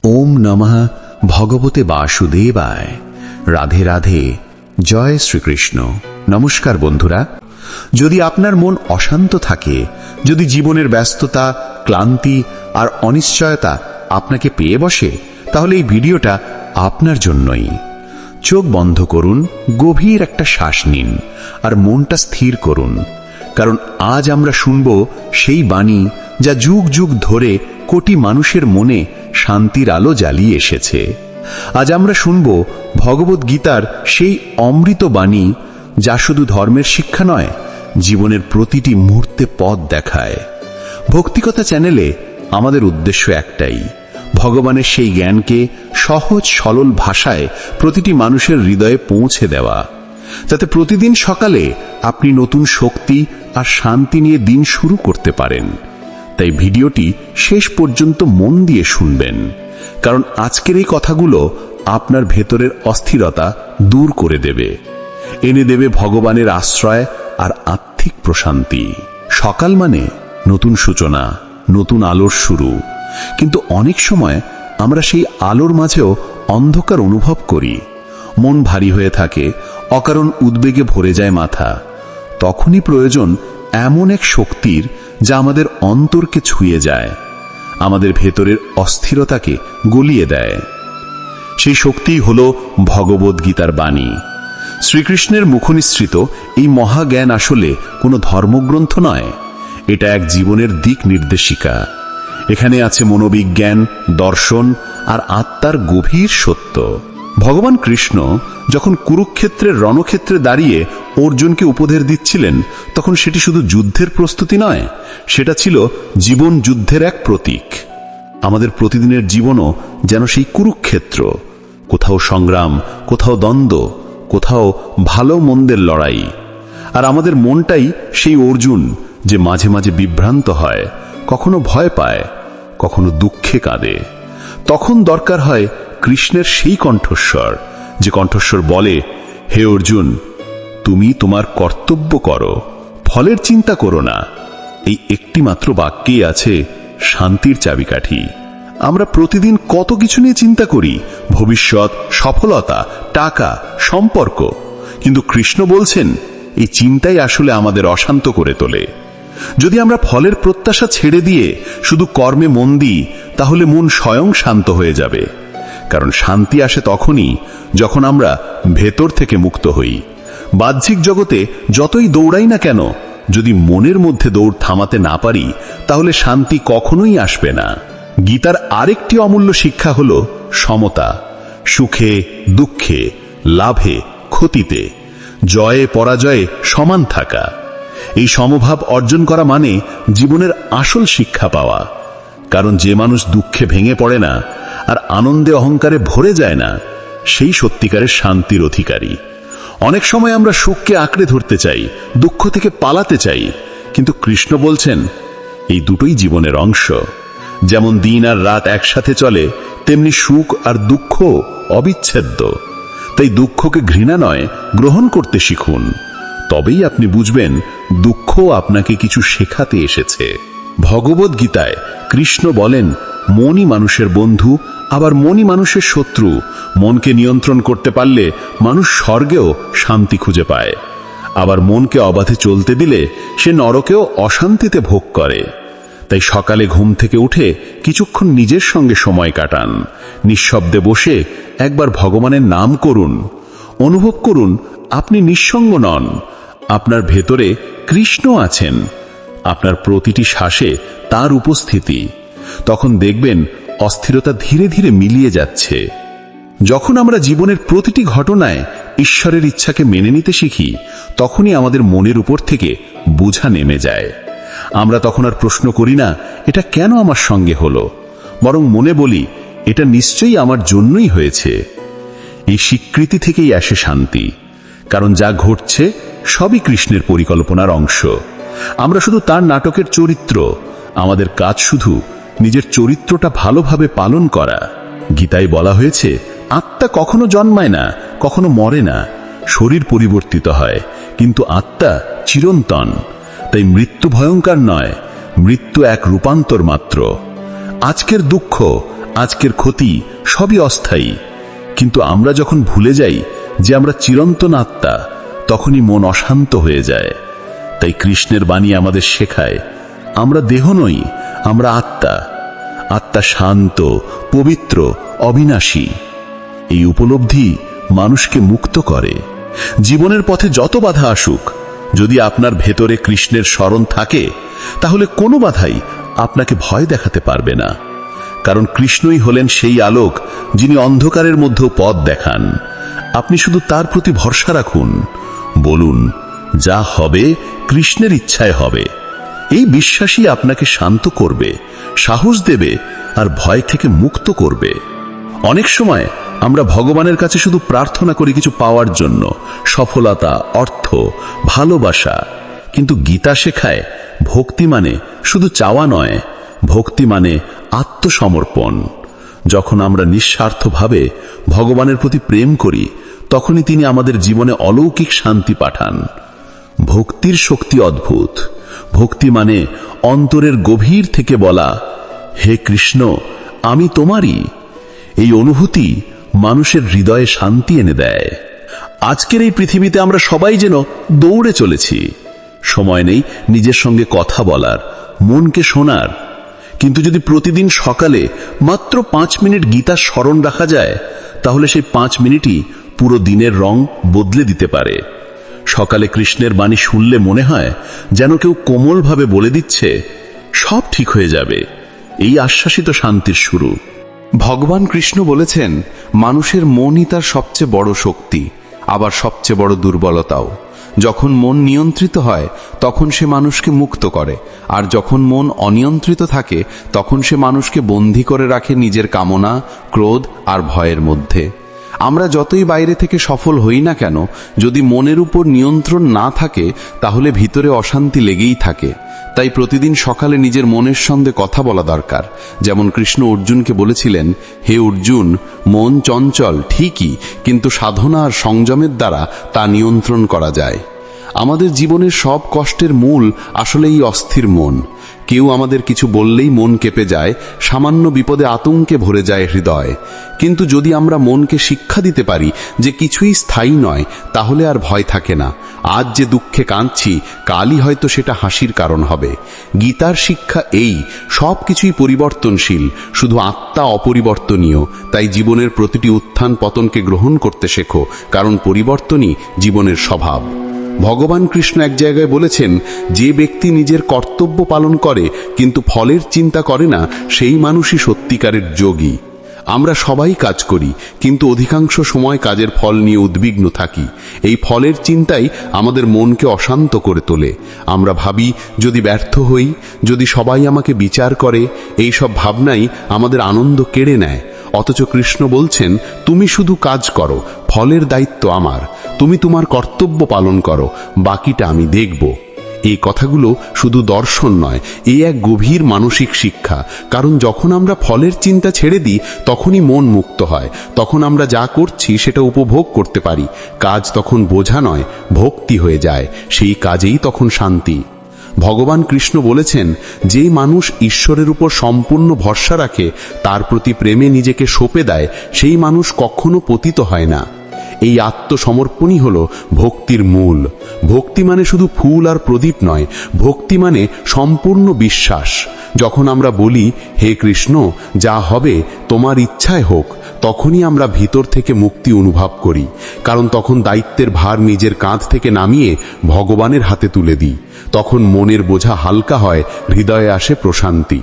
ওম নমঃ ভগবতে বাসুদেবায়। রাধে রাধে, জয় শ্রীকৃষ্ণ। নমস্কার বন্ধুরা। যদি আপনার মন অশান্ত থাকে, যদি জীবনের ব্যস্ততা, ক্লান্তি আর অনিশ্চয়তা আপনাকে পেয়ে বসে, তাহলে এই ভিডিওটা আপনার জন্যই। চোখ বন্ধ করুন, গভীর একটা শ্বাস নিন আর মনটা স্থির করুন, কারণ আজ আমরা শুনব সেই বাণী যা যুগ যুগ ধরে কোটি মানুষের মনে শান্তির আলো জ্বালিয়ে এসেছে। আজ আমরা শুনব ভগবদ গীতার সেই অমৃত বাণী যা শুধু ধর্মের শিক্ষা নয়, জীবনের প্রতিটি মুহূর্তে পথ দেখায়। ভক্তিকথা চ্যানেলে আমাদের উদ্দেশ্য একটাই, ভগবানের সেই জ্ঞানকে সহজ সরল ভাষায় প্রতিটি মানুষের হৃদয়ে পৌঁছে দেওয়া, যাতে প্রতিদিন সকালে আপনি নতুন শক্তি আর শান্তি নিয়ে দিন শুরু করতে পারেন। তাই ভিডিওটি শেষ পর্যন্ত মন দিয়ে শুনবেন, কারণ আজকের এই কথাগুলো আপনার ভেতরের অস্থিরতা দূর করে দেবে, এনে দেবে ভগবানের আশ্রয় আর আত্মিক প্রশান্তি। সকাল মানে নতুন সূচনা, নতুন আলোর শুরু, কিন্তু অনেক সময় আমরা সেই আলোর মাঝেও অন্ধকার অনুভব করি। মন ভারী হয়ে থাকে, অকারণ উদ্বেগে ভরে যায় মাথা। তখনই প্রয়োজন এমন এক শক্তির যা আমাদের অন্তরকে ছুঁয়ে যায়, আমাদের ভেতরের অস্থিরতাকে গলিয়ে দেয়। সেই শক্তিই হল ভগবদ গীতার বাণী। শ্রীকৃষ্ণের মুখনিসৃত এই মহাজ্ঞান আসলে কোনো ধর্মগ্রন্থ নয়, এটা এক জীবনের দিক নির্দেশিকা। এখানে আছে মনোবিজ্ঞান, দর্শন আর আত্মার গভীর সত্য। ভগবান কৃষ্ণ যখন কুরুক্ষেত্রের রণক্ষেত্রে দাঁড়িয়ে অর্জুনকে উপদেশ দিচ্ছিলেন, তখন সেটি শুধু যুদ্ধের প্রস্তুতি নয়, সেটা ছিল জীবন যুদ্ধের এক প্রতীক। আমাদের প্রতিদিনের জীবনও যেন সেই কুরুক্ষেত্র, কোথাও সংগ্রাম, কোথাও দ্বন্দ্ব, কোথাও ভালো মন্দের লড়াই। আর আমাদের মনটাই সেই অর্জুন, যে মাঝে মাঝে বিভ্রান্ত হয়, কখনো ভয় পায়, কখনো দুঃখে কাঁদে। তখন দরকার হয় কৃষ্ণের সেই কণ্ঠস্বর, যে কণ্ঠস্বর বলে, হে অর্জুন, তুমি তোমার কর্তব্য করো, ফলের চিন্তা করো না। এই একটি মাত্র বাক্যেই আছে শান্তির চাবিকাঠি। আমরা প্রতিদিন কত কিছু নিয়ে চিন্তা করি, ভবিষ্যৎ, সফলতা, টাকা, সম্পর্ক, কিন্তু কৃষ্ণ বলছেন এই চিন্তাই আসলে আমাদের অশান্ত করে তোলে। যদি আমরা ফলের প্রত্যাশা ছেড়ে দিয়ে শুধু কর্মে মন দিই, তাহলে মন স্বয়ং শান্ত হয়ে যাবে। কারণ শান্তি আসে তখনই যখন আমরা ভেতর থেকে মুক্ত হই। বাহ্যিক জগতে যতই দৌড়াই না কেন, যদি মনের মধ্যে দৌড় থামাতে না পারি, তাহলে শান্তি কখনোই আসবে না। গীতার আরেকটি অমূল্য শিক্ষা হল সমতা। সুখে দুঃখে, লাভে ক্ষতিতে, জয়ে পরাজয়ে সমান থাকা। এই সমভাব অর্জন করা মানে জীবনের আসল শিক্ষা পাওয়া। কারণ যে মানুষ দুঃখে ভেঙে পড়ে না আর আনন্দে অহংকারে ভরে যায় না, সেই সত্যিকারের শান্তির অধিকারী। অনেক সময় আমরা সুখকে আঁকড়ে ধরতে চাই, দুঃখ থেকে পালাতে চাই, কিন্তু কৃষ্ণ বলছেন এই দুটোই জীবনের অংশ। যেমন দিন আর রাত একসাথে চলে, তেমনি সুখ আর দুঃখ অবিচ্ছেদ্য। তাই দুঃখকে ঘৃণা নয়, গ্রহণ করতে শিখুন। তবেই আপনি বুঝবেন দুঃখ আপনাকে কিছু শেখাতে এসেছে। ভগবদ গীতায় কৃষ্ণ বলেন, মনই মানুষের বন্ধু, আবার মনই মানুষের শত্রু। মনকে নিয়ন্ত্রণ করতে পারলে মানুষ স্বর্গেও শান্তি খুঁজে পায়, আবার মনকে অবাধে চলতে দিলে সে নরকেও অশান্তিতে ভোগ করে। তাই সকালে ঘুম থেকে উঠে কিছুক্ষণ নিজের সঙ্গে সময় কাটান, নিঃশব্দে বসে একবার ভগবানের নাম করুন। অনুভব করুন আপনি নিঃসঙ্গ নন, আপনার ভেতরে কৃষ্ণ আছেন, আপনার প্রতিটি শ্বাসে তার উপস্থিতি। তখন দেখবেন অস্থিরতা ধীরে ধীরে মিলিয়ে যাচ্ছে। যখন আমরা জীবনের প্রতিটি ঘটনায় ঈশ্বরের ইচ্ছাকে মেনে নিতে শিখি, তখনই আমাদের মনের উপর থেকে বোঝা নেমে যায়। আমরা তখন আর প্রশ্ন করি না এটা কেন আমার সঙ্গে হলো, বরং মনে বলি এটা নিশ্চয়ই আমার জন্যই হয়েছে। এই স্বীকৃতি থেকেই আসে শান্তি, কারণ যা ঘটছে সবই কৃষ্ণের পরিকল্পনার অংশ। আমরা শুধু তার নাটকের চরিত্র। আমাদের কাজ শুধু নিজের চরিত্রটা ভালোভাবে পালন করা। গীতায় বলা হয়েছে, আত্মা কখনো জন্মায় না, কখনো মরে না। শরীর পরিবর্তিত হয়, কিন্তু আত্মা চিরন্তন। তাই মৃত্যু ভয়ঙ্কর নয়, মৃত্যু এক রূপান্তর মাত্র। আজকের দুঃখ আজকের ক্ষতি সবই অস্থায়ী। কিন্তু আমরা যখন ভুলে যাই যে আমরা চিরন্তন আত্মা, তখনই মন অশান্ত হয়ে যায়। তাই কৃষ্ণের বাণী আমাদের শেখায়, আমরা দেহ নই, আমরা আত্মা। আত্মা শান্ত, পবিত্র, অবিনাশী। এই উপলব্ধি মানুষকে মুক্ত করে। জীবনের পথে যত বাধা আসুক, যদি আপনার ভেতরে কৃষ্ণের স্মরণ থাকে, তাহলে কোনো বাধাই আপনাকে ভয় দেখাতে পারবে না। কারণ কৃষ্ণই হলেন সেই আলোক যিনি অন্ধকারের মধ্যেও পথ দেখান। আপনি শুধু তার প্রতি ভরসা রাখুন, বলুন, যা হবে কৃষ্ণের ইচ্ছায় হবে। এই বিশ্বাসই আপনাকে শান্ত করবে, সাহস দেবে আর ভয় থেকে মুক্ত করবে। অনেক সময় আমরা ভগবানের কাছে শুধু প্রার্থনা করি কিছু পাওয়ার জন্য, সফলতা, অর্থ, ভালোবাসা। কিন্তু গীতা শেখায়, ভক্তি মানে শুধু চাওয়া নয়, ভক্তি মানে আত্মসমর্পণ। যখন আমরা নিঃস্বার্থভাবে ভগবানের প্রতি প্রেম করি, তখনই তিনি আমাদের জীবনে অলৌকিক শান্তি পাঠান। ভক্তির শক্তি অদ্ভুত। ভক্তি মানে অন্তরের গভীর থেকে বলা, হে কৃষ্ণ, আমি তোমারই। এই অনুভূতি মানুষের হৃদয়ে শান্তি এনে দেয়। আজকের এই পৃথিবীতে আমরা সবাই যেন দৌড়ে চলেছি। সময় নেই নিজের সঙ্গে কথা বলার, মনকে শোনার। কিন্তু যদি প্রতিদিন সকালে মাত্র 5 মিনিট গীতার স্মরণ রাখা যায়, তাহলে সেই 5 মিনিটই পুরো দিনের রং বদলে দিতে পারে। সকালে কৃষ্ণের বাণী শুনলে মনে হয় যেন কেউ কোমলভাবে বলে দিচ্ছে, সব ঠিক হয়ে যাবে। এই আশ্বাসিত শান্তির শুরু। ভগবান কৃষ্ণ বলেছেন, মানুষের মনই তার সবচেয়ে বড় শক্তি, আবার সবচেয়ে বড় দুর্বলতাও। যখন মন নিয়ন্ত্রিত হয়, তখন সে মানুষকে মুক্ত করে, আর যখন মন অনিয়ন্ত্রিত থাকে, তখন সে মানুষকে বন্দী করে রাখে নিজের কামনা, ক্রোধ আর ভয়ের মধ্যে। আমরা যতই বাইরে থেকে সফল হই না কেন, যদি মনের উপর নিয়ন্ত্রণ না থাকে, তাহলে ভিতরে অশান্তি লেগেই থাকে। তাই প্রতিদিন সকালে নিজের মনের সঙ্গে কথা বলা দরকার। যেমন কৃষ্ণ অর্জুনকে বলেছিলেন, হে অর্জুন, মন চঞ্চল ঠিকই, কিন্তু সাধনা আর সংযমের দ্বারা তা নিয়ন্ত্রণ করা যায়। আমাদের জীবনের সব কষ্টের মূল আসলে এই অস্থির মন। কেউ আমাদের কিছু বললেই মন কেঁপে যায়, সামান্য বিপদে আতঙ্কে ভরে যায় হৃদয়। কিন্তু যদি আমরা মনকে শিক্ষা দিতে পারি যে কিছুই স্থায়ী নয়, তাহলে আর ভয় থাকে না। আজ যে দুঃখে কাঁদছি, কালই হয়তো সেটা হাসির কারণ হবে। গীতার শিক্ষা এই, সব কিছুই পরিবর্তনশীল, শুধু আত্মা অপরিবর্তনীয়। তাই জীবনের প্রতিটি উত্থান পতনকে গ্রহণ করতে শেখো, কারণ পরিবর্তনই জীবনের স্বভাব। ভগবান কৃষ্ণ এক জায়গায় বলেছেন, যে ব্যক্তি নিজের কর্তব্য পালন করে কিন্তু ফলের চিন্তা করে না, সেই মানুষই সত্যিকারের যোগী। আমরা সবাই কাজ করি, কিন্তু অধিকাংশ সময় কাজের ফল নিয়ে উদ্বিগ্ন থাকি। এই ফলের চিন্তাই আমাদের মনকে অশান্ত করে তোলে। আমরা ভাবি, যদি ব্যর্থ হই, যদি সবাই আমাকে বিচার করে, এই সব ভাবনাই আমাদের আনন্দ কেড়ে নেয়। অথচ কৃষ্ণ বলছেন, তুমি শুধু কাজ করো, ফলের দায়িত্ব আমার। তুমি তোমার কর্তব্য পালন করো, বাকিটা আমি দেখব। এই কথাগুলো শুধু দর্শন নয়, এই এক গভীর মানসিক শিক্ষা। কারণ যখন আমরা ফলের চিন্তা ছেড়ে দিই, তখনই মন মুক্ত হয়। তখন আমরা যা করছি সেটা উপভোগ করতে পারি। কাজ তখন বোঝা নয়, ভক্তি হয়ে যায়। সেই কাজেই তখন শান্তি। ভগবান কৃষ্ণ বলেছেন, যে মানুষ ঈশ্বরের উপর সম্পূর্ণ ভরসা রাখে, তার প্রতি প্রেমে নিজেকে সঁপে দেয়, সেই মানুষ কখনো পতিত হয় না। এই আত্মসমর্পণই হলো ভক্তির মূল। ভক্তি মানে শুধু ফুল আর প্রদীপ নয়, ভক্তি মানে সম্পূর্ণ বিশ্বাস। যখন আমরা বলি, হে কৃষ্ণ, যা হবে তোমার ইচ্ছায় হোক, তখনই আমরা ভিতর থেকে মুক্তি অনুভব করি। কারণ তখন দায়িত্বের ভার নিজের কাঁধ থেকে নামিয়ে ভগবানের হাতে তুলে দিই। তখন মনের বোঝা হালকা হয়, হৃদয়ে আসে প্রশান্তি।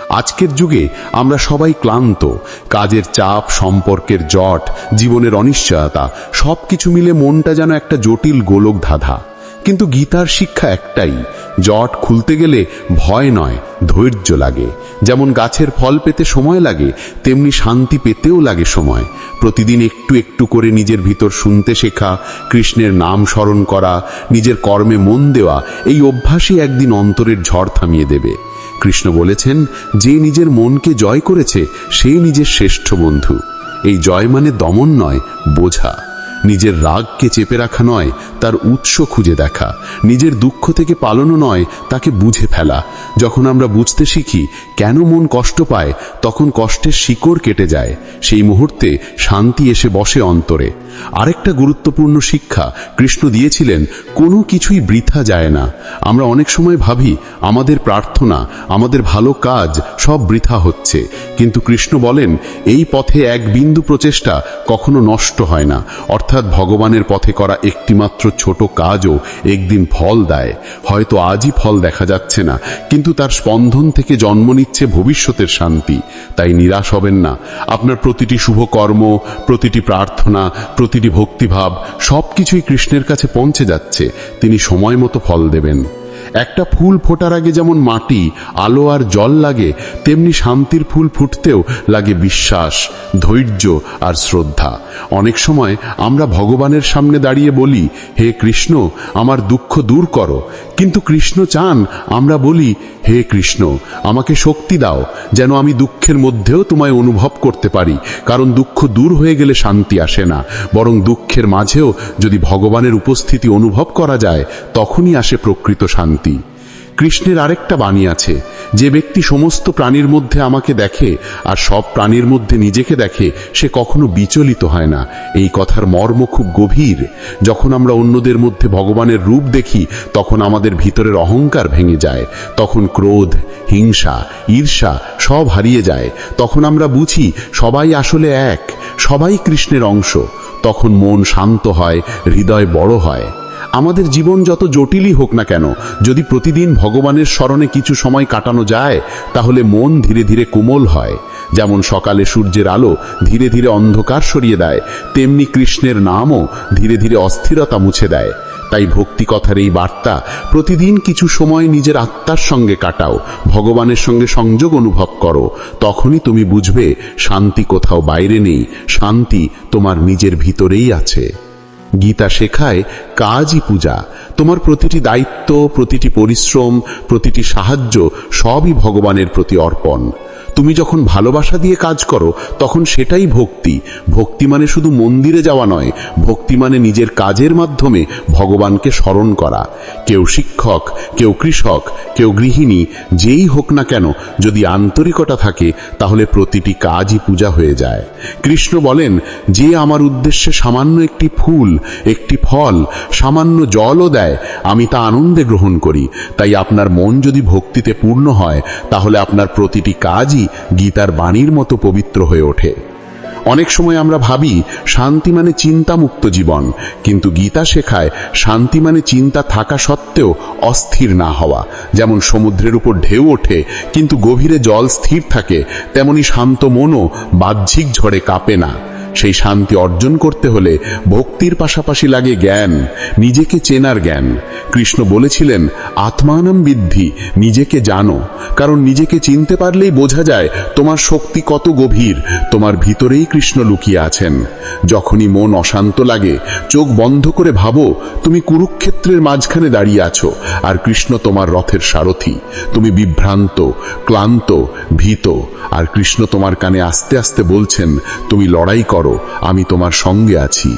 আজকের যুগে আমরা সবাই ক্লান্ত। কাজের চাপ, সম্পর্কের জট, জীবনের অনিশ্চয়তা, সবকিছু মিলে মনটা যেন একটা জটিল গোলক ধাঁধা। কিন্তু গীতার শিক্ষা একটাই, জট খুলতে গেলে ভয় নয়, ধৈর্য লাগে। যেমন গাছের ফল পেতে সময় লাগে, তেমনি শান্তি পেতেও লাগে সময়। প্রতিদিন একটু একটু করে নিজের ভিতর শুনতে শেখা, কৃষ্ণের নাম স্মরণ করা, নিজের কর্মে মন দেওয়া, এই অভ্যাসই একদিন অন্তরের ঝড় থামিয়ে দেবে। কৃষ্ণ বলেছেন, যে নিজের মনকে জয় করেছে, সেই নিজের শ্রেষ্ঠ বন্ধু। এই জয় মানে দমন নয়, বোঝা। নিজের রাগকে চেপে রাখা নয়, তার উৎস খুঁজে দেখা। নিজের দুঃখ থেকে পালানো নয়, তাকে বুঝে ফেলা। যখন আমরা বুঝতে শিখি কেন মন কষ্ট পায়, তখন কষ্টের শিকড় কেটে যায়। সেই মুহূর্তে শান্তি এসে বসে অন্তরে। আরেকটা গুরুত্বপূর্ণ শিক্ষা কৃষ্ণ দিয়েছিলেন, কোনো কিছুই বৃথা যায় না। আমরা অনেক সময় ভাবি আমাদের প্রার্থনা, আমাদের ভালো কাজ সব বৃথা হচ্ছে, কিন্তু কৃষ্ণ বলেন এই পথে এক বিন্দু প্রচেষ্টা কখনো নষ্ট হয় না। অর্থাৎ ভগবানের পথে করা একটিমাত্র ছোট কাজও একদিন ফল দেয়। হয়তো আজই ফল দেখা যাচ্ছে না, কিন্তু তার স্পন্দন থেকে জন্ম নিচ্ছে ভবিষ্যতের শান্তি। তাই নিরাশ হবেন না। আপনার প্রতিটি শুভ কর্ম, প্রতিটি প্রার্থনা, প্রতিটি ভক্তিভাব সবকিছুই কৃষ্ণের কাছে পৌঁছে যাচ্ছে। তিনি সময় মতো ফল দেবেন। একটা ফুল ফোটার আগে যেমন মাটি, আলো আর জল লাগে, তেমনি শান্তির ফুল ফুটতেও লাগে বিশ্বাস, ধৈর্য আর শ্রদ্ধা। অনেক সময় আমরা ভগবানের সামনে দাঁড়িয়ে বলি, হে কৃষ্ণ আমার দুঃখ দূর করো, কিন্তু কৃষ্ণ চান আমরা বলি, হে কৃষ্ণ আমাকে শক্তি দাও, যেন আমি দুঃখের মধ্যেও তোমায় অনুভব করতে পারি। কারণ দুঃখ দূর হয়ে গেলে শান্তি আসে না, বরং দুঃখের মাঝেও যদি ভগবানের উপস্থিতি অনুভব করা যায়, তখনই আসে প্রকৃত শান্তি। কৃষ্ণের আরেকটা বাণী আছে, যে ব্যক্তি সমস্ত প্রাণীর মধ্যে আমাকে দেখে আর সব প্রাণীর মধ্যে নিজেকে দেখে, সে কখনো বিচলিত হয় না। এই কথার মর্ম খুব গভীর। যখন আমরা অন্যদের মধ্যে ভগবানের রূপ দেখি, তখন আমাদের ভিতরের অহংকার ভেঙে যায়। তখন ক্রোধ, হিংসা, ঈর্ষা সব হারিয়ে যায়। তখন আমরা বুঝি সবাই আসলে এক, সবাই কৃষ্ণের অংশ। তখন মন শান্ত হয়, হৃদয় বড় হয়। আমাদের জীবন যত জটিলই হোক না কেন, যদি প্রতিদিন ভগবানের স্মরণে কিছু সময় কাটানো যায়, তাহলে মন ধীরে ধীরে কোমল হয়। যেমন সকালে সূর্যের আলো ধীরে ধীরে অন্ধকার সরিয়ে দেয়, তেমনি কৃষ্ণের নামও ধীরে ধীরে অস্থিরতা মুছে দেয়। তাই ভক্তি কথার এই বার্তা, প্রতিদিন কিছু সময় নিজের আত্মার সঙ্গে কাটাও, ভগবানের সঙ্গে সংযোগ অনুভব করো। তখনই তুমি বুঝবে শান্তি কোথাও বাইরে নেই, শান্তি তোমার নিজের ভিতরেই আছে। গীতা শেখায় কাজই পূজা। তোমার প্রতিটি দায়িত্ব, প্রতিটি পরিশ্রম, প্রতিটি সাহায্য সবই ভগবানের প্রতি অর্পণ। তুমি যখন ভালোবাসা দিয়ে কাজ করো, তখন সেটাই ভক্তি। ভক্তি মানে শুধু মন্দিরে যাওয়া নয়, ভক্তি মানে নিজের কাজের মাধ্যমে ভগবানকে স্মরণ করা। কেউ শিক্ষক, কেউ কৃষক, কেউ গৃহিণী, যেই হোক না কেন, যদি আন্তরিকতা থাকে, তাহলে প্রতিটি কাজই পূজা হয়ে যায়। কৃষ্ণ বলেন, যে আমার উদ্দেশ্যে সামান্য একটি ফুল, একটি ফল, সামান্য জলও দেয়, আমি তা আনন্দে গ্রহণ করি। তাই আপনার মন যদি ভক্তিতে পূর্ণ হয়, তাহলে আপনার প্রতিটি কাজই গীতার বাণীর মতো পবিত্র হয়ে ওঠে। অনেক সময় আমরা ভাবি শান্তি মানে চিন্তামুক্ত জীবন, কিন্তু গীতা শেখায় শান্তি মানে চিন্তা থাকা সত্ত্বেও অস্থির না হওয়া। যেমন সমুদ্রের উপর ঢেউ ওঠে, কিন্তু গভীরে জল স্থির থাকে, তেমনি শান্ত মনও বাহ্যিক ঝড়ে কাঁপে না। সেই শান্তি অর্জন করতে হলে ভক্তির পাশাপাশি লাগে জ্ঞান, নিজেকে চেনার জ্ঞান। কৃষ্ণ বলেছিলেন, আত্মানম বিদ্ধি, নিজেকে জানো। কারণ নিজেকে চিনতে পারলেই বোঝা যায় তোমার শক্তি কত গভীর, তোমার ভিতরেই কৃষ্ণ লুকিয়ে আছেন। যখনই মন অশান্ত লাগে, চোখ বন্ধ করে ভাবো তুমি কুরুক্ষেত্রের মাঝখানে দাঁড়িয়ে আছো, আর কৃষ্ণ তোমার রথের সারথি। তুমি বিভ্রান্ত, ক্লান্ত, ভীত, আর কৃষ্ণ তোমার কানে আস্তে আস্তে বলছেন, তুমি লড়াই করো, আমি তোমার সঙ্গে আছি।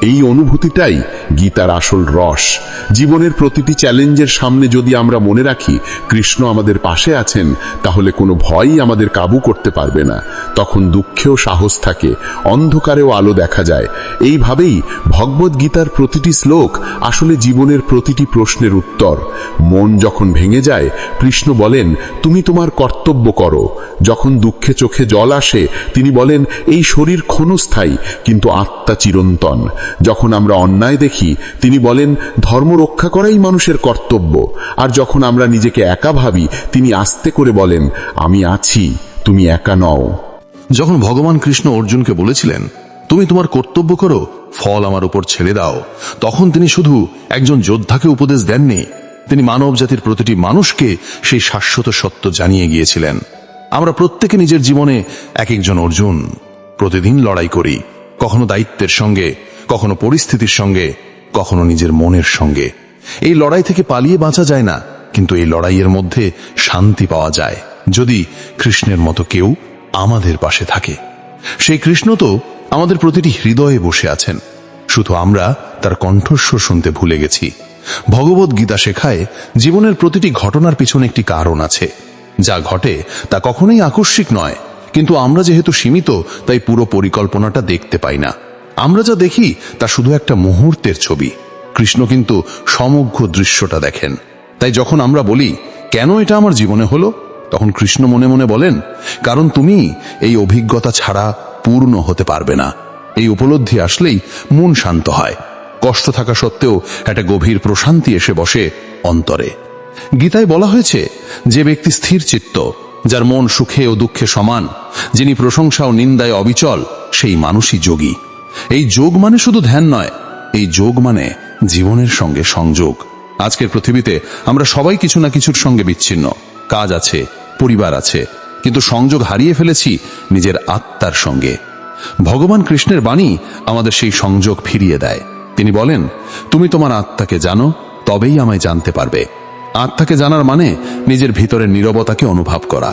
এই অনুভূতিটাই গীতার আসল রস। জীবনের প্রতিটি চ্যালেঞ্জের সামনে যদি আমরা মনে রাখি কৃষ্ণ আমাদের পাশে আছেন, তাহলে কোনো ভয়ই আমাদের কাবু করতে পারবে না। তখন দুঃখেও সাহস থাকে, অন্ধকারেও আলো দেখা যায়। এইভাবেই ভগবদ গীতার প্রতিটি শ্লোক আসলে জীবনের প্রতিটি প্রশ্নের উত্তর। মন যখন ভেঙে যায়, কৃষ্ণ বলেন, তুমি তোমার কর্তব্য করো। যখন দুঃখে চোখে জল আসে, তিনি বলেন, এই শরীর ক্ষণস্থায়ী, কিন্তু আত্মা চিরন্তন। যখন আমরা অন্যায় দেখি, তিনি বলেন, ধর্ম রক্ষা করাই মানুষের কর্তব্য। আর যখন আমরা নিজেকে একা ভাবি, তিনি আস্তে করে বলেন, আমি আছি, তুমি একা নও। যখন ভগবান কৃষ্ণ অর্জুনকে বলেছিলেন, তুমি তোমার কর্তব্য করো, ফল আমার উপর ছেড়ে দাও, তখন তিনি শুধু একজন যোদ্ধাকে উপদেশ দেননি, তিনি মানব জাতির প্রতিটি মানুষকে সেই শাশ্বত সত্য জানিয়ে গিয়েছিলেন। আমরা প্রত্যেকে নিজের জীবনে এক একজন অর্জুন। প্রতিদিন লড়াই করি, কখনো দায়িত্বের সঙ্গে, কখনো পরিস্থিতির সঙ্গে, কখনো নিজের মনের সঙ্গে। এই লড়াই থেকে পালিয়ে বাঁচা যায় না, কিন্তু এই লড়াইয়ের মধ্যে শান্তি পাওয়া যায় যদি কৃষ্ণের মতো কেউ আমাদের পাশে থাকে। সেই কৃষ্ণ তো আমাদের প্রতিটি হৃদয়ে বসে আছেন। শুধু আমরা তার কণ্ঠস্বর শুনতে ভুলে গেছি। ভগবত গীতা শেখায় জীবনের প্রতিটি ঘটনার পিছনে একটি কারণ আছে। যা ঘটে তা কখনোই আকস্মিক নয়, কিন্তু আমরা যেহেতু সীমিত তাই পুরো পরিকল্পনাটা দেখতে পাই না। আমরা যা দেখি তা শুধু একটা মুহূর্তের ছবি। কৃষ্ণ কিন্তু সমগ্র দৃশ্যটা দেখেন। তাই যখন আমরা বলি কেন এটা আমার জীবনে হলো, তখন কৃষ্ণ মনে মনে বলেন, কারণ তুমি এই অভিজ্ঞতা ছাড়া পূর্ণ হতে পারবে না। এই উপলব্ধি আসলেই মন শান্ত হয়। কষ্ট থাকা সত্ত্বেও একটা গভীর প্রশান্তি এসে বসে অন্তরে। গীতায় বলা হয়েছে, যে ব্যক্তি স্থির চিত্ত, যার মন সুখে ও দুঃখে সমান, যিনি প্রশংসা ও নিন্দায় অবিচল, সেই মানুষই যোগী। এই যোগ মানে শুধু ধ্যান নয়, এই যোগ মানে জীবনের সঙ্গে সংযোগ। আজকের পৃথিবীতে আমরা সবাই কিছু না কিছুর সঙ্গে বিচ্ছিন্ন। কাজ আছে, পরিবার আছে, কিন্তু সংযোগ হারিয়ে ফেলেছি নিজের আত্মার সঙ্গে। ভগবান কৃষ্ণের বাণী আমাদের সেই সংযোগ ফিরিয়ে দেয়। তিনি বলেন, তুমি তোমার আত্মাকে জানো, তবেই আমায় জানতে পারবে। আত্মাকে জানার মানে নিজের ভিতরের নীরবতাকে অনুভব করা।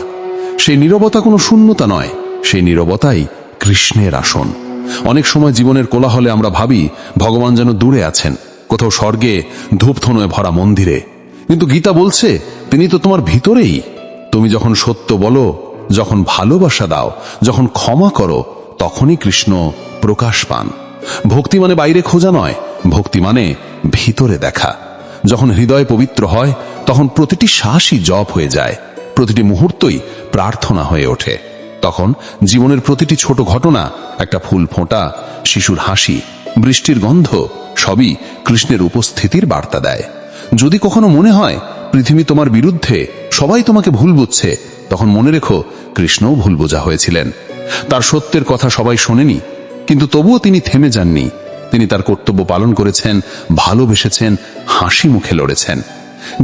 সেই নীরবতা কোনো শূন্যতা নয়, সেই নীরবতাই কৃষ্ণের আসন। অনেক সময় জীবনের কোলাহলে আমরা ভাবি ভগবান যেন দূরে আছেন, কোথাও স্বর্গে ধূপধুনোয় ভরা মন্দিরে। কিন্তু গীতা বলছে, তিনি তো তোমার ভিতরেই। তুমি যখন সত্য বলো, যখন ভালোবাসা দাও, যখন ক্ষমা করো, তখনই কৃষ্ণ প্রকাশ পান। ভক্তি মানে বাইরে খোঁজা নয়, ভক্তি মানে ভিতরে দেখা। যখন হৃদয় পবিত্র হয়, তখন প্রতিটি শ্বাসই জপ হয়ে যায়, প্রতিটি মুহূর্তই প্রার্থনা হয়ে ওঠে। তখন জীবনের প্রতিটি ছোট ঘটনা, একটা ফুল ফোঁটা, শিশুর হাসি, বৃষ্টির গন্ধ, সবই কৃষ্ণের উপস্থিতির বার্তা দেয়। যদি কখনো মনে হয় পৃথিবী তোমার বিরুদ্ধে, সবাই তোমাকে ভুল বুঝছে, তখন মনে রেখো কৃষ্ণও ভুল বোঝা হয়েছিলেন। তার সত্যের কথা সবাই শোনেনি, কিন্তু তবুও তিনি থেমে যাননি। তিনি তার কর্তব্য পালন করেছেন, ভালোবেসেছেন, হাসি মুখে লড়েছেন।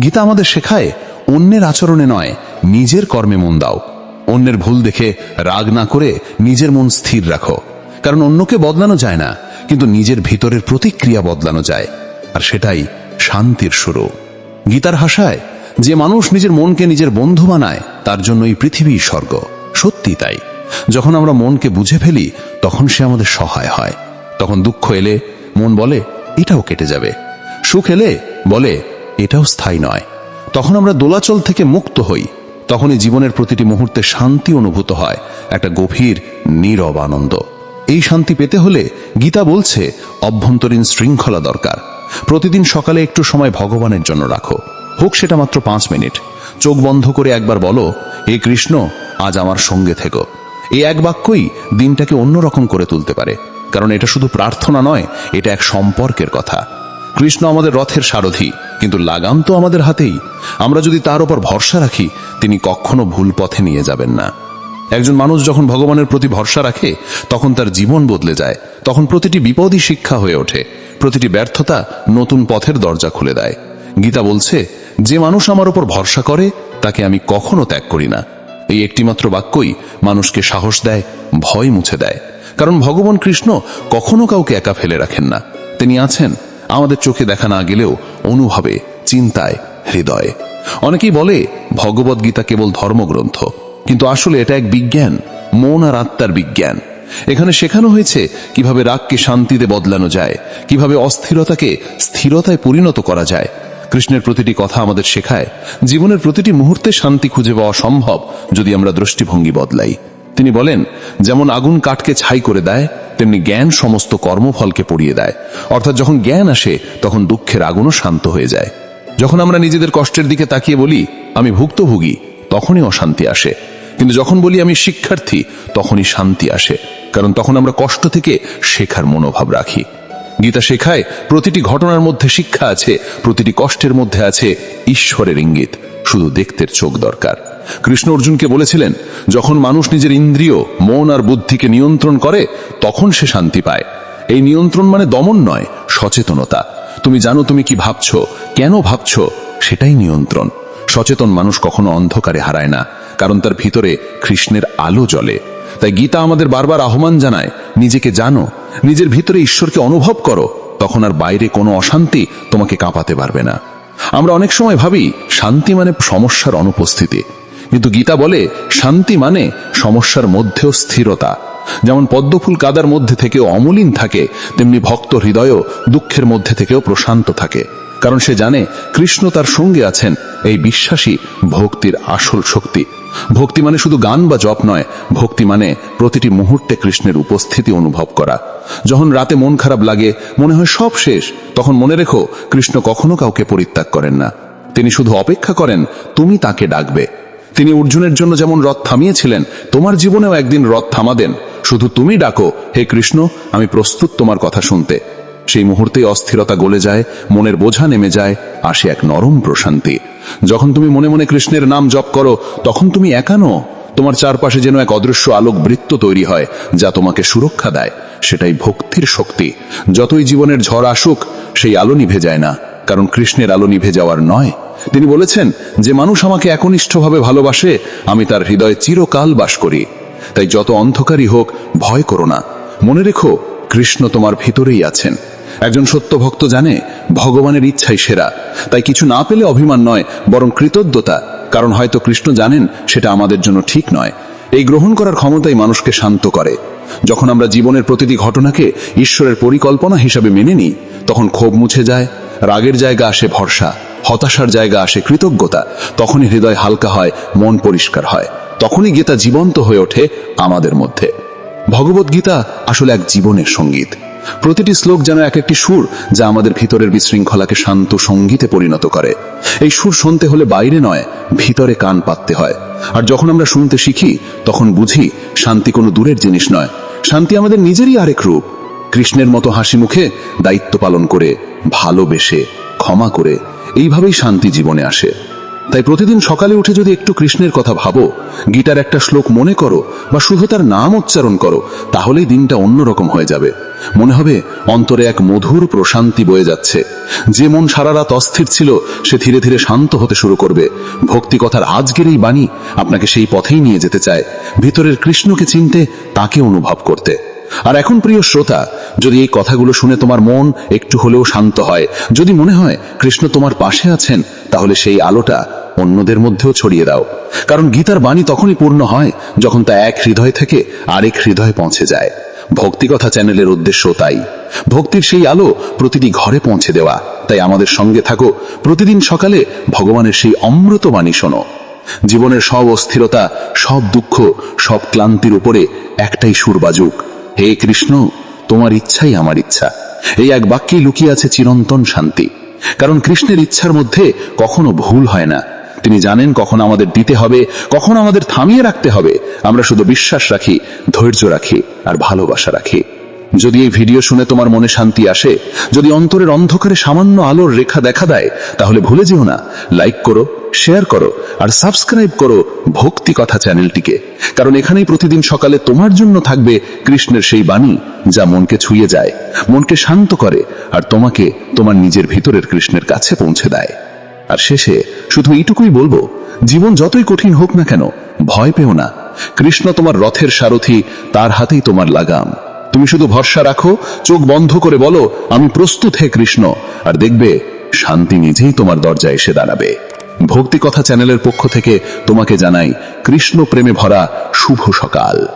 গীতা আমাদের শেখায়, অন্যের আচরণে নয়, নিজের কর্মে মন দাও। অন্যের ভুল দেখে রাগ না করে নিজের মন স্থির রাখো। কারণ অন্যকে বদলানো যায় না, কিন্তু নিজের ভিতরের প্রতিক্রিয়া বদলানো যায়, আর সেটাই শান্তির শুরু। গীতার ভাষায়, যে মানুষ নিজের মনকে নিজের বন্ধু বানায়, তার জন্য এই পৃথিবী স্বর্গ। সত্যি তাই। যখন আমরা মনকে বুঝে ফেলি, তখন সে আমাদের সহায় হয়। তখন দুঃখ এলে মন বলে, এটাও কেটে যাবে। সুখ এলে বলে, এটাও স্থায়ী নয়। তখন আমরা দোলাচল থেকে মুক্ত হই। তখনই জীবনের প্রতিটি মুহূর্তে শান্তি অনুভূত হয়, একটা গভীর নীরব আনন্দ। এই শান্তি পেতে হলে গীতা বলছে, অভ্যন্তরীণ শৃঙ্খলা দরকার। প্রতিদিন সকালে একটু সময় ভগবানের জন্য রাখো, হোক সেটা মাত্র 5 মিনিট। চোখ বন্ধ করে একবার বলো, হে কৃষ্ণ, আজ আমার সঙ্গে থেকো। এই এক বাক্যই দিনটাকে অন্যরকম করে তুলতে পারে। কারণ এটা শুধু প্রার্থনা নয়, এটা এক সম্পর্কের কথা। কৃষ্ণ আমাদের রথের সারথি, কিন্তু লাগাম তো আমাদের হাতেই। আমরা যদি তার উপর ভরসা রাখি, তিনি কখনো ভুল পথে নিয়ে যাবেন না। একজন মানুষ যখন ভগবানের প্রতি ভরসা রাখে, তখন তার জীবন বদলে যায়। তখন প্রতিটি বিপদই শিক্ষা হয়ে ওঠে, প্রতিটি ব্যর্থতা নতুন পথের দরজা খুলে দেয়। গীতা বলছে, যে মানুষ আমার উপর ভরসা করে, তাকে আমি কখনো ত্যাগ করি না। এই একটিমাত্র বাক্যই মানুষকে সাহস দেয়, ভয় মুছে দেয়। কারণ ভগবান কৃষ্ণ কখনো কাউকে একা ফেলে রাখেন না। তিনি আছেন আমাদের চোখে দেখা না গেলেও অনুভবে, চিন্তায়, হৃদয়ে। অনেকেই বলে ভগবত গীতা কেবল ধর্মগ্রন্থ, কিন্তু আসলে এটা এক বিজ্ঞান, মন আর আত্মার বিজ্ঞান। এখানে শেখানো হয়েছে কিভাবে রাগকে শান্তিতে বদলানো যায়, কিভাবে অস্থিরতাকে স্থিরতায় পরিণত করা যায়। কৃষ্ণের প্রতিটি কথা আমাদের শেখায়, জীবনের প্রতিটি মুহূর্তে শান্তি খুঁজে পাওয়া সম্ভব যদি আমরা দৃষ্টিভঙ্গি বদলাই। তিনি বলেন, যেমন আগুন কাঠকে ছাই করে দেয়, তেমনি জ্ঞান সমস্ত কর্মফলকে পড়িয়ে দেয়। অর্থাৎ যখন জ্ঞান আসে, তখন দুঃখের আগুনও শান্ত হয়ে যায়। যখন আমরা নিজেদের কষ্টের দিকে তাকিয়ে বলি আমি ভুক্তভোগী, তখনই অশান্তি আসে। কিন্তু যখন বলি আমি শিক্ষার্থী, তখনই শান্তি আসে। কারণ তখন আমরা কষ্ট থেকে শেখার মনোভাব রাখি। গীতা শেখায়, প্রতিটি ঘটনার মধ্যে শিক্ষা আছে, প্রতিটি কষ্টের মধ্যে আছে ঈশ্বরের ইঙ্গিত। শুধু দেখতে চোখ দরকার। কৃষ্ণ অর্জুনকে বলেছিলেন, যখন মানুষ নিজের ইন্দ্রিয়, মন আর বুদ্ধিকে নিয়ন্ত্রণ করে, তখন সে শান্তি পায়। এই নিয়ন্ত্রণ মানে দমন নয়, সচেতনতা। তুমি জানো তুমি কি ভাবছো, কেন ভাবছো, সেটাই নিয়ন্ত্রণ। সচেতন মানুষ কখনো অন্ধকারে হারায় না, কারণ তার ভিতরে কৃষ্ণের আলো জ্বলে। তাই গীতা আমাদের বারবার আহ্বান জানায়, নিজেকে জানো, নিজের ভিতরে ঈশ্বরকে অনুভব করো, তখন আর বাইরে কোনো অশান্তি তোমাকে কাঁপাতে পারবে না। আমরা অনেক সময় ভাবি শান্তি মানে সমস্যার অনুপস্থিতি, কিন্তু গীতা বলে শান্তি মানে সমস্যার মধ্যেও স্থিরতা। যেমন পদ্মফুল কাদার মধ্যে থেকেও অমলিন থাকে, তেমনি ভক্ত হৃদয়ও দুঃখের মধ্যে থেকেও প্রশান্ত থাকে, কারণ সে জানে কৃষ্ণ তার সঙ্গে আছেন। এই বিশ্বাসই ভক্তির আসল শক্তি। ভক্তি মানে শুধু গান বা জপ নয়, ভক্তি মানে প্রতিটি মুহূর্তে কৃষ্ণের উপস্থিতি অনুভব করা। যখন রাতে মন খারাপ লাগে, মনে হয় সব শেষ, তখন মনে রেখো কৃষ্ণ কখনো কাউকে পরিত্যাগ করেন না। তিনি শুধু অপেক্ষা করেন তুমি তাকে ডাকবে। তিনি অর্জুনের জন্য যেমন রথ থামিয়েছিলেন, তোমার জীবনেও একদিন রথ থামাবেন। শুধু তুমি ডাকো, হে কৃষ্ণ, আমি প্রস্তুত তোমার কথা শুনতে। সেই মুহূর্তে অস্থিরতা গলে যায়, মনের বোঝা নেমে যায়, আসে এক নরম প্রশান্তি। যখন তুমি মনে মনে কৃষ্ণের নাম জপ করো, তখন তুমি একা নও। তোমার চারপাশে যেন এক অদৃশ্য আলোক বৃত্ত তৈরি হয়, যা তোমাকে সুরক্ষা দেয়। সেটাই ভক্তির শক্তি। যতই জীবনের ঝড় আসুক, সেই আলো নিভে যায় না, কারণ কৃষ্ণের আলো নিভে যাওয়ার নয়। তিনি বলেছেন, যে মানুষ আমাকে একনিষ্ঠভাবে ভালোবাসে, আমি তার হৃদয়ে চিরকাল বাস করি। তাই যত অন্ধকারই হোক, ভয় করো না। মনে রেখো কৃষ্ণ তোমার ভিতরেই আছেন। একজন সত্য ভক্ত জানে ভগবানের ইচ্ছাই সেরা। তাই কিছু না পেলে অভিমান নয়, বরং কৃতজ্ঞতা, কারণ হয়তো কৃষ্ণ জানেন সেটা আমাদের জন্য ঠিক নয়। এই গ্রহণ করার ক্ষমতাই মানুষকে শান্ত করে। যখন আমরা জীবনের প্রতিটি ঘটনাকে ঈশ্বরের পরিকল্পনা হিসাবে মেনে নিই, তখন ক্ষোভ মুছে যায়, রাগের জায়গা আসে ভরসা, হতাশার জায়গা আসে কৃতজ্ঞতা। তখনই হৃদয় হালকা হয়, মন পরিষ্কার হয়। তখনই গীতা জীবন্ত হয়ে ওঠে আমাদের মধ্যে। ভগবত গীতা আসলে এক জীবনের সঙ্গীত। প্রতিটি শ্লোক যেন এক একটি সুর, যা আমাদের ভিতরের বিশৃঙ্খলাকে শান্ত সঙ্গীতে পরিণত করে। এই সুর শুনতে হলে বাইরে নয়, ভিতরে কান পাততে হয়। আর যখন আমরা শুনতে শিখি, তখন বুঝি শান্তি কোনো দূরের জিনিস নয়, শান্তি আমাদের নিজেরই আরেক রূপ। কৃষ্ণের মতো হাসি মুখে, দায়িত্ব পালন করে, ভালোবেসে, ক্ষমা করে, এইভাবেই শান্তি জীবনে আসে। তাই প্রতিদিন সকালে উঠে যদি একটু কৃষ্ণের কথা ভাবো, গীতার একটা শ্লোক মনে করো, বা শুধু তার নাম উচ্চারণ করো, তাহলেই দিনটা অন্যরকম হয়ে যাবে। মনে হবে অন্তরে এক মধুর প্রশান্তি বয়ে যাচ্ছে। যে মন সারা রাত অস্থির ছিল, সে ধীরে ধীরে শান্ত হতে শুরু করবে। ভক্তি কথার আজকের এই বাণী আপনাকে সেই পথেই নিয়ে যেতে চায়, ভিতরের কৃষ্ণকে চিনতে, তাকে অনুভব করতে। আর এখন প্রিয় শ্রোতা, যদি এই কথাগুলো শুনে তোমার মন একটু হলেও শান্ত হয়, যদি মনে হয় কৃষ্ণ তোমার পাশে আছেন, তাহলে সেই আলোটা অন্যদের মধ্যেও ছড়িয়ে দাও। কারণ গীতার বাণী তখনই পূর্ণ হয়, যখন তা এক হৃদয় থেকে আরেক হৃদয়ে পৌঁছে যায়। ভক্তিকথা চ্যানেলের উদ্দেশ্য তাই, ভক্তির সেই আলো প্রতিটি ঘরে পৌঁছে দেওয়া। তাই আমাদের সঙ্গে থাকো, প্রতিদিন সকালে ভগবানের সেই অমৃত বাণী শোনো। জীবনের সব অস্থিরতা, সব দুঃখ, সব ক্লান্তির উপরে একটাই সুর বাজুক, হে কৃষ্ণ, তোমার ইচ্ছাই আমার ইচ্ছা। এই এক বাক্যেই লুকিয়ে আছে চিরন্তন শান্তি। কারণ কৃষ্ণের ইচ্ছার মধ্যে কখনো ভুল হয় না। তিনি জানেন কখন আমাদের দিতে হবে, কখন আমাদের থামিয়ে রাখতে হবে। আমরা শুধু বিশ্বাস রাখি, ধৈর্য রাখি, আর ভালোবাসা রাখি। যদি এই ভিডিও শুনে তোমার মনে শান্তি আসে, যদি অন্তরের অন্ধকারে সামান্য আলোর রেখা দেখা দেয়, তাহলে ভুলে যেও না, লাইক করো, শেয়ার করো, আর সাবস্ক্রাইব করো ভক্তি কথা চ্যানেলটিকে। কারণ এখানেই প্রতিদিন সকালে তোমার জন্য থাকবে কৃষ্ণের সেই বাণী, যা মনকে ছুঁয়ে যায়, মনকে শান্ত করে, আর তোমাকে তোমার নিজের ভিতরের কৃষ্ণের কাছে পৌঁছে দেয়। আর শেষে শুধু এইটুকুই বলবো, জীবন যতই কঠিন হোক না কেন, ভয় পেও না। কৃষ্ণ তোমার রথের সারথি, তার হাতেই তোমার লাগাম। তুমি শুধু ভরসা রাখো, চোখ বন্ধ করে বলো, আমি প্রস্তুত হে কৃষ্ণ, আর দেখবে শান্তি নিজেই তোমার দরজায় এসে দাঁড়াবে। ভক্তি কথা চ্যানেলের পক্ষ থেকে তোমাকে জানাই কৃষ্ণ প্রেমে ভরা শুভ সকাল।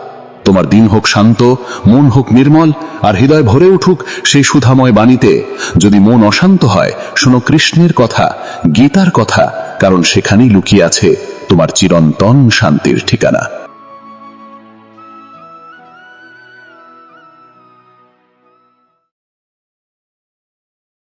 তোমার দিন হোক শান্ত, মন হোক নির্মল, আর হৃদয় ভরে উঠুক সেই সুধাময় বাণীতে। যদি মন অশান্ত হয়, শোনো কৃষ্ণের কথা, গীতার কথা, কারণ সেখানেই লুকিয়ে আছে তোমার চিরন্তন শান্তির ঠিকানা।